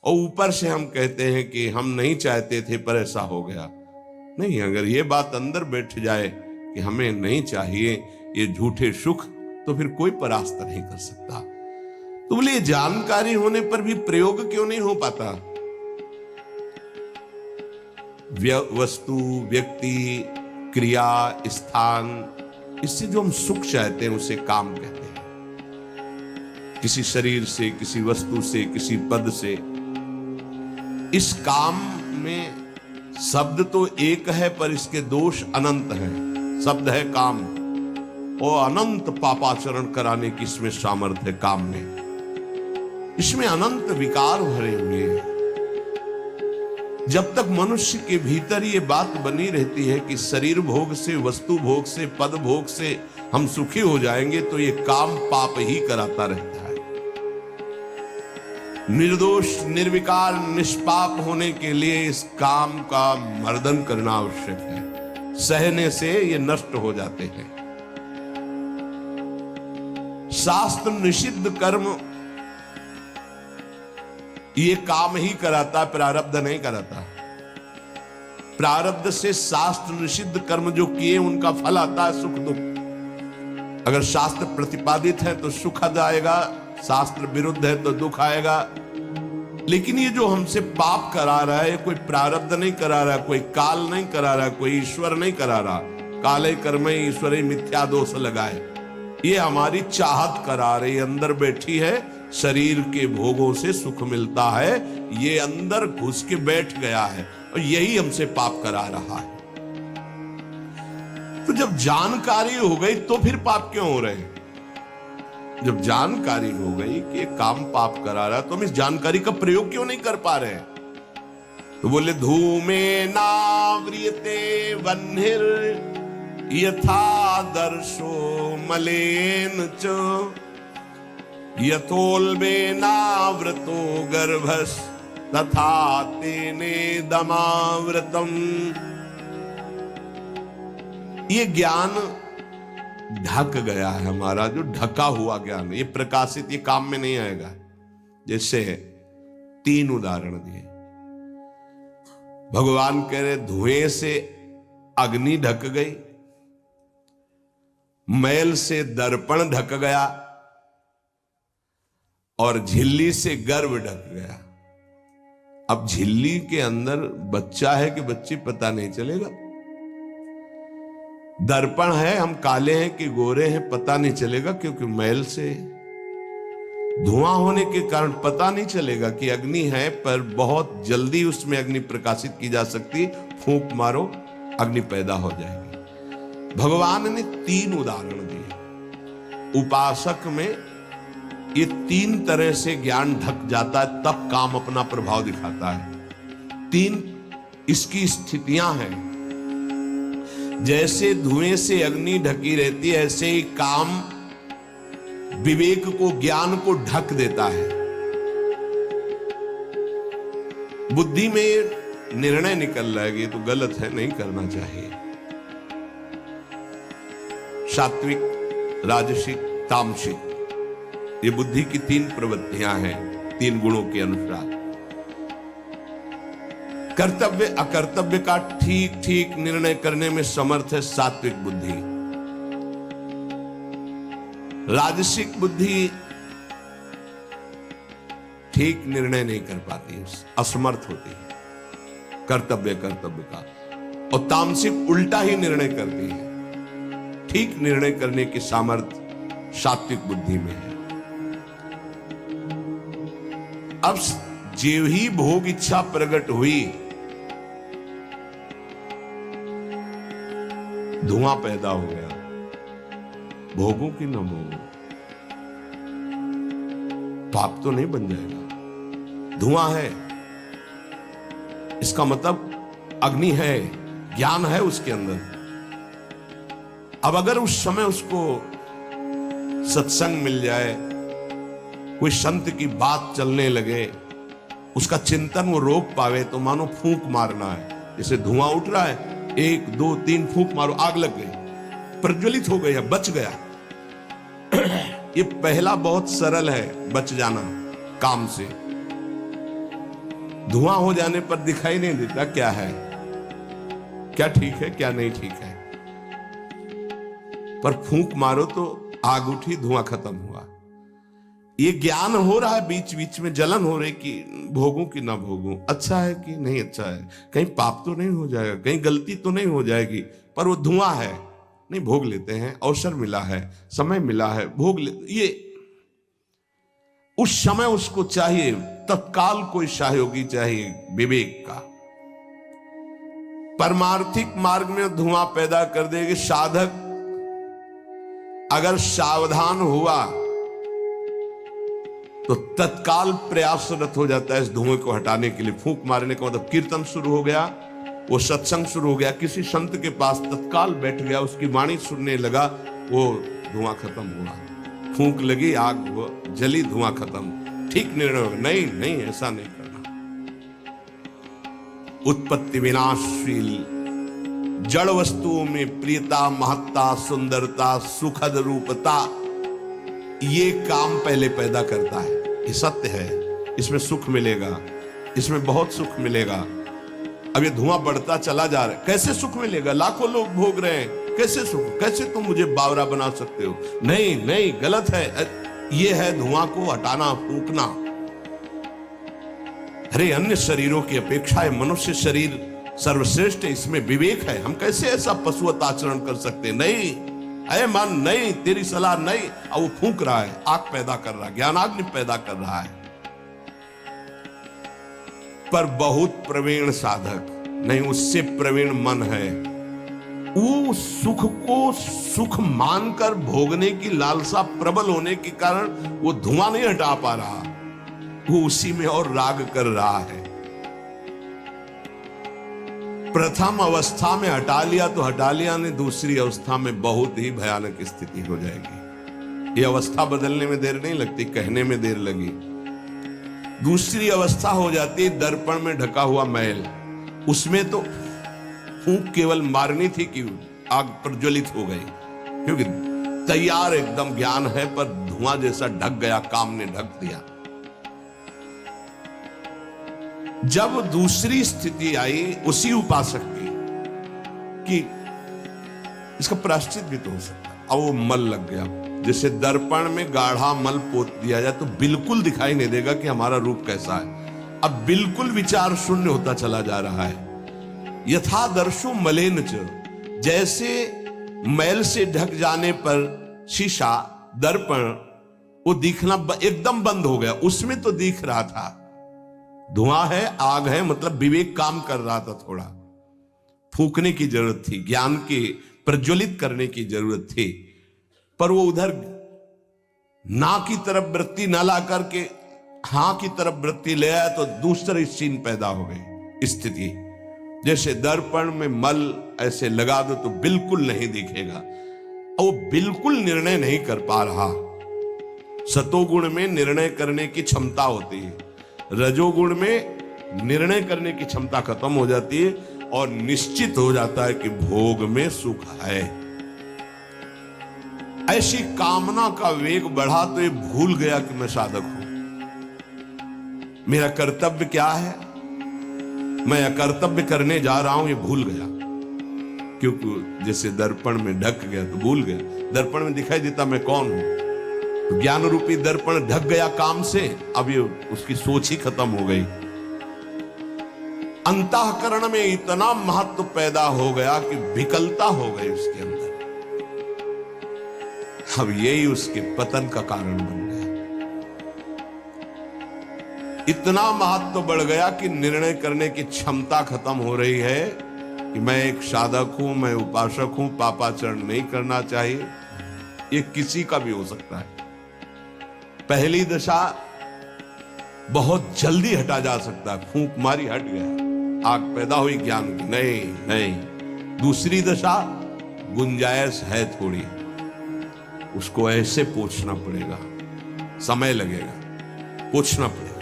और ऊपर से हम कहते हैं कि हम नहीं चाहते थे पर ऐसा हो गया। नहीं, अगर ये बात अंदर बैठ जाए कि हमें नहीं चाहिए ये झूठे सुख, तो फिर कोई परास्त नहीं कर सकता। तो बोले जानकारी होने पर भी प्रयोग क्यों नहीं हो पाता? वस्तु, व्यक्ति, क्रिया, स्थान, इससे जो हम सुख चाहते हैं उसे काम कहते हैं। किसी शरीर से, किसी वस्तु से, किसी पद से। इस काम में शब्द तो एक है पर इसके दोष अनंत हैं। शब्द है काम और अनंत पापाचरण कराने की इसमें सामर्थ्य है। काम में इसमें अनंत विकार भरे हुए हैं। जब तक मनुष्य के भीतर ये बात बनी रहती है कि शरीर भोग से, वस्तु भोग से, पद भोग से हम सुखी हो जाएंगे, तो ये काम पाप ही कराता रहता है। निर्दोष, निर्विकार, निष्पाप होने के लिए इस काम का मर्दन करना आवश्यक है। सहने से ये नष्ट हो जाते हैं। शास्त्र निषिद्ध कर्म ये काम ही कराता, प्रारब्ध नहीं कराता। प्रारब्ध से शास्त्र निषिद्ध कर्म जो किए उनका फल आता है सुख दुख। अगर शास्त्र प्रतिपादित है तो सुख आएगा, शास्त्र विरुद्ध है तो दुख आएगा। लेकिन ये जो हमसे पाप करा रहा है, कोई प्रारब्ध नहीं करा रहा, कोई काल नहीं करा रहा, कोई ईश्वर नहीं करा रहा। काले कर्म ईश्वरी मिथ्या दोष लगाए, ये हमारी चाहत करा रही, अंदर बैठी है। शरीर के भोगों से सुख मिलता है, ये अंदर घुस के बैठ गया है और यही हमसे पाप करा रहा है। तो जब जानकारी हो गई तो फिर पाप क्यों हो रहे हैं? जब जानकारी हो गई कि ये काम पाप करा रहा है, तो हम इस जानकारी का प्रयोग क्यों नहीं कर पा रहे हैं? तो बोले धूमे नाव्रियते वह्निर यथा दर्शो मलेन च यथोल्बेनावृतो गर्भस् तथा तेने दमावृतम। ये ज्ञान ढक गया है हमारा, जो ढका हुआ ज्ञान, ये प्रकाशित, ये काम में नहीं आएगा। जैसे 3 उदाहरण दिए। भगवान कह रहे धुएं से अग्नि ढक गई, मैल से दर्पण ढक गया और झिल्ली से गर्भ ढक गया। अब झिल्ली के अंदर बच्चा है कि बच्ची पता नहीं चलेगा। दर्पण है, हम काले हैं कि गोरे हैं पता नहीं चलेगा, क्योंकि मैल से। धुआं होने के कारण पता नहीं चलेगा कि अग्नि है, पर बहुत जल्दी उसमें अग्नि प्रकाशित की जा सकती। फूंक मारो, अग्नि पैदा हो जाएगी। भगवान ने 3 उदाहरण दिए। उपासक में ये 3 तरह से ज्ञान ढक जाता है, तब काम अपना प्रभाव दिखाता है। 3 इसकी स्थितियां हैं। जैसे धुएं से अग्नि ढकी रहती है, ऐसे ही काम विवेक को, ज्ञान को ढक देता है। बुद्धि में निर्णय निकल रहा है, ये तो गलत है, नहीं करना चाहिए। सात्विक, राजसिक, तामसिक, ये बुद्धि की 3 प्रवृत्तियां हैं, 3 गुणों के अनुसार। कर्तव्य अकर्तव्य का ठीक ठीक निर्णय करने में समर्थ है सात्विक बुद्धि। राजसिक बुद्धि ठीक निर्णय नहीं कर पाती, असमर्थ होती है कर्तव्य का। और तामसिक उल्टा ही निर्णय करती है। ठीक निर्णय करने की सामर्थ्य सात्विक बुद्धि में है। अब जीव ही भोग इच्छा प्रकट हुई, धुआं पैदा हो गया। भोगों की न भोगों, पाप तो नहीं बन जाएगा। धुआं है, इसका मतलब अग्नि है, ज्ञान है उसके अंदर। अब अगर उस समय उसको सत्संग मिल जाए, कोई संत की बात चलने लगे, उसका चिंतन वो रोक पावे, तो मानो फूंक मारना है। जैसे धुआं उठ रहा है, 1 2 3 फूंक मारो, आग लग गई, प्रज्वलित हो गया, बच गया। ये पहला बहुत सरल है, बच जाना काम से। धुआं हो जाने पर दिखाई नहीं देता क्या है, क्या ठीक है क्या नहीं ठीक है। पर फूंक मारो तो आग उठी, धुआं खत्म हुआ। ये ज्ञान हो रहा है, बीच बीच में जलन हो रही कि भोगूं कि ना भोगूं, अच्छा है कि नहीं अच्छा है, कहीं पाप तो नहीं हो जाएगा, कहीं गलती तो नहीं हो जाएगी। पर वो धुआं है, नहीं भोग लेते हैं, अवसर मिला है, समय मिला है, भोग ले। ये उस समय उसको चाहिए, तत्काल कोई सहयोगी चाहिए विवेक का। परमार्थिक मार्ग में धुआं पैदा कर देगी। साधक अगर सावधान हुआ तो तत्काल प्रयासरत हो जाता है इस धुएं को हटाने के लिए। फूंक मारने का मतलब कीर्तन शुरू हो गया, वो सत्संग शुरू हो गया, किसी संत के पास तत्काल बैठ गया, उसकी वाणी सुनने लगा, वो धुआं खत्म हुआ। फूंक लगी, आग जली, धुआं खत्म। ठीक निर्णय, नहीं नहीं ऐसा नहीं करना। उत्पत्ति विनाशशील जड़ वस्तुओं में प्रियता, महत्ता, सुंदरता, सुखद रूपता, ये काम पहले पैदा करता है। ये सत्य है, इसमें सुख मिलेगा, इसमें बहुत सुख मिलेगा। अब ये धुआं बढ़ता चला जा रहा है, कैसे सुख मिलेगा? लाखों लोग भोग रहे हैं, कैसे सुख? कैसे तुम मुझे बावरा बना सकते हो? नहीं नहीं, गलत है। ये है धुआं को हटाना, फूंकना। अरे अन्य शरीरों की अपेक्षा है मनुष्य शरीर सर्वश्रेष्ठ है, इसमें विवेक है। हम कैसे ऐसा पशुवत आचरण कर सकते? नहीं, अरे मन नहीं, तेरी सलाह नहीं। अब वो फूंक रहा है, आग पैदा कर रहा है, ज्ञानाग्नि पैदा कर रहा है। पर बहुत प्रवीण साधक नहीं, उससे प्रवीण मन है, वो सुख को सुख मानकर भोगने की लालसा प्रबल होने के कारण वो धुआं नहीं हटा पा रहा, वो उसी में और राग कर रहा है। प्रथम अवस्था में हटा लिया तो हटा लिया, नहीं दूसरी अवस्था में बहुत ही भयानक स्थिति हो जाएगी। ये अवस्था बदलने में देर नहीं लगती, कहने में देर लगी। दूसरी अवस्था हो जाती है दर्पण में ढका हुआ मैल। उसमें तो फूंक केवल मारनी थी कि आग प्रज्वलित हो गई, क्योंकि तैयार एकदम ज्ञान है, पर धुआं जैसा ढक गया, काम ने ढक दिया। जब दूसरी स्थिति आई उसी उपासक की कि इसका प्रायश्चित भी तो हो सकता है, अब वो मल लग गया। जैसे दर्पण में गाढ़ा मल पोत दिया जाए तो बिल्कुल दिखाई नहीं देगा कि हमारा रूप कैसा है। अब बिल्कुल विचार शून्य होता चला जा रहा है। यथा दर्शो मलेन च, जैसे मैल से ढक जाने पर शीशा, दर्पण, वो दिखना एकदम बंद हो गया। उसमें तो दिख रहा था, धुआं है, आग है, मतलब विवेक काम कर रहा था। थोड़ा फूंकने की जरूरत थी, ज्ञान के प्रज्वलित करने की जरूरत थी, पर वो उधर ना की तरफ वृत्ति न ला करके हां की तरफ वृत्ति ले आया तो दूसरी सीन पैदा हो गई स्थिति। जैसे दर्पण में मल ऐसे लगा दो तो बिल्कुल नहीं दिखेगा, और वो बिल्कुल निर्णय नहीं कर पा रहा। सतोगुण में निर्णय करने की क्षमता होती है, रजोगुण में निर्णय करने की क्षमता खत्म हो जाती है और निश्चित हो जाता है कि भोग में सुख है। ऐसी कामना का वेग बढ़ा तो ये भूल गया कि मैं साधक हूं, मेरा कर्तव्य क्या है, मैं अकर्तव्य करने जा रहा हूं, ये भूल गया। क्योंकि जैसे दर्पण में ढक गया तो भूल गया, दर्पण में दिखाई देता मैं कौन हूं, तो ज्ञान रूपी दर्पण ढक गया काम से, अब ये उसकी सोच ही खत्म हो गई। अंतःकरण में इतना महत्व पैदा हो गया कि विकलता हो गई उसके अंदर। अब यही उसके पतन का कारण बन गया। इतना महत्व बढ़ गया कि निर्णय करने की क्षमता खत्म हो रही है कि मैं एक साधक हूं, मैं उपासक हूं, पापाचरण नहीं करना चाहिए। ये किसी का भी हो सकता है। पहली दशा बहुत जल्दी हटा जा सकता है, फूंक मारी हट गया, आग पैदा हुई ज्ञान की, नहीं नहीं। दूसरी दशा गुंजाइश है थोड़ी, उसको ऐसे पोछना पड़ेगा, समय लगेगा, पोछना पड़ेगा,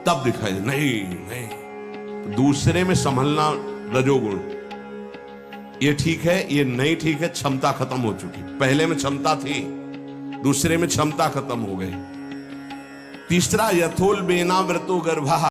तब दिखाई दे। नहीं नहीं, दूसरे में संभलना रजोगुण, ये ठीक है, ये नहीं ठीक है, क्षमता खत्म हो चुकी। पहले में क्षमता थी, दूसरे में क्षमता खत्म हो गई। तीसरा यथोल बेना व्रतो गर्भा,